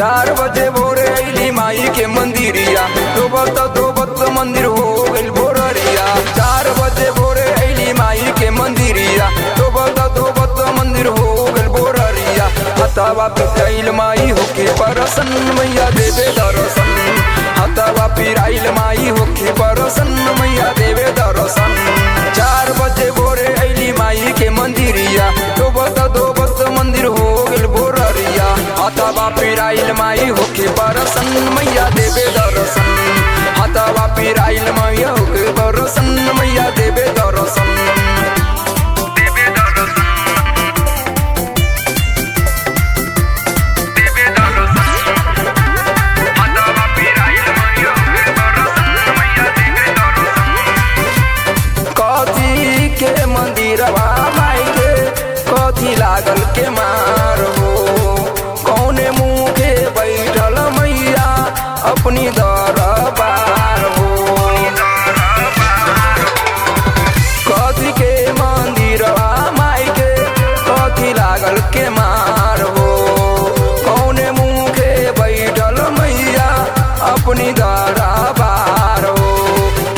4 बजे भोरे अली माई के मंदिरिया, धोबत मंदिर हो गइल भोररिया। 4 बजे भोरे अली माई के मंदिरिया, धोबत मंदिर हो गइल भोररिया। हथवा पिराइल माई होके परसन, मैया देवे दर्शन। हथवा पिराइल माई होके परसन, मैया देवे दर्शन। 4 बजे भोरे अली माई के मंदिरिया, धोबत मंदिर हो गइल भोररिया। हथवा पिराइल माई होके परसन, मैया देवे दर्शन। हथवा पिराइल माई होके परसन, मैया देवे दर्शन। कथी के मंदिरवा माई के, कथी लागल के मार हो। कौने मुँह के बैठल मैया अपनी दरबार हो। कथी के मंदिरवा माई के, कथी लागल के मार हो। कौने मुँह के बैठल मैया अपनी दरबार हो।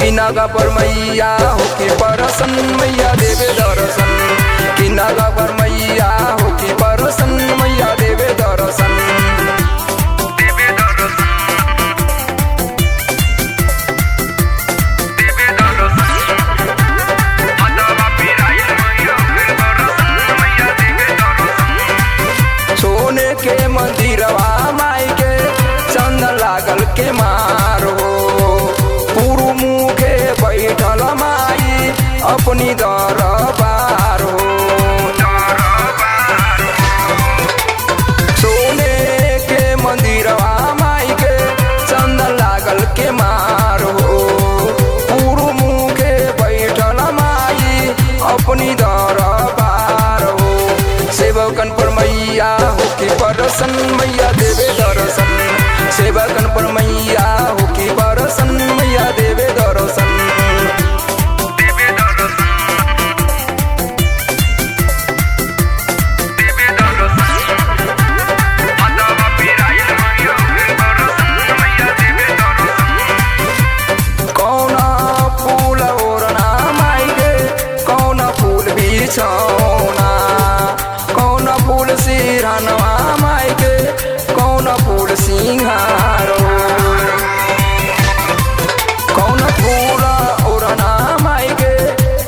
किनागा पर मैया होके परसन, मैया देवे दर्शन। किनागा पर मैया होके परसन, मैया देवे दर्शन। सोने के मंदिरवा माई के, चंदन लागल के मार हो। पूरु मुँह के बैठल माई अपनी दरबार हो। सोने के मंदिरवा माई के, चंदन लागल के मार हो। पूरु मुँह के बैठल माई अपनी दरबार हो। सेवकन पर मैया होके परसन, मैया देवे दर्शन। सेवकन पर मैया होके परसन, मैया देवे दर्शन। कौना फूल ओढ़ना माई के, कौना फूल बिछौना। कौना फूल सिरहनवा माई के, कौना फूल सिंहारो। कौना फूल ओढ़ना माई के,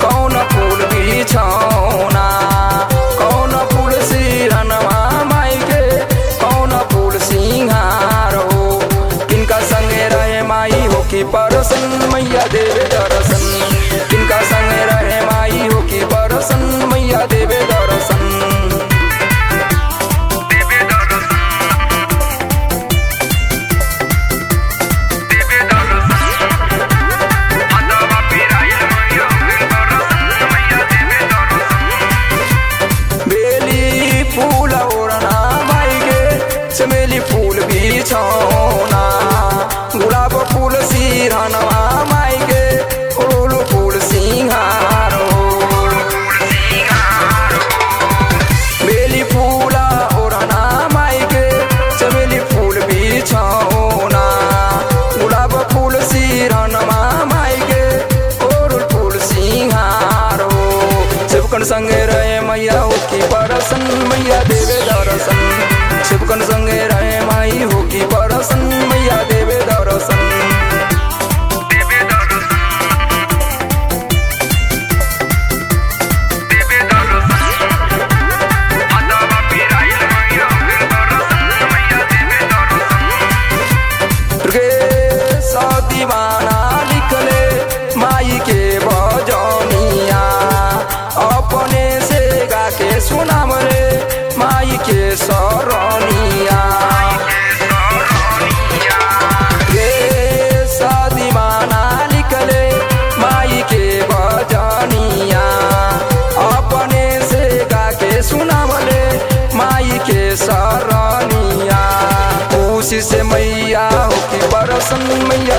कौना फूल बिछौना। कौना फूल सिरहनवा माई के, कौना फूल सिंहारो। किनका संगे रहे माई होके परसन, मैया देवे दर्शन। किनका संगे रहे माई होके परसन, मैया देवे दर्शन। बेली फूल ओढ़ना माई के, चमेली फूल बिछौना। गुलाब फूल सिरहनवा माई के, ओढ़ फूल सिंहारो। बेली फूल ओढ़ना माई के, चमेली फूल बिछौना। गुलाब फूल सिरहनवा माई के, ओढ़ फूल सिंहारो। शिवकन संगे रहे मैया होके परसन, मैया देवे दर्शन। शिवकन संगे रहे माई होके परसन, मैया देवे दर्शन। दीवाना लिखले माई के भजनिया, अपने से गा के सुनाम रे माई के सरनिया। दीवाना लिखले माई के भजनिया, अपने से गा के सुनाम रे माई के सरनिया। खुशी से मैया होके परसन, मैया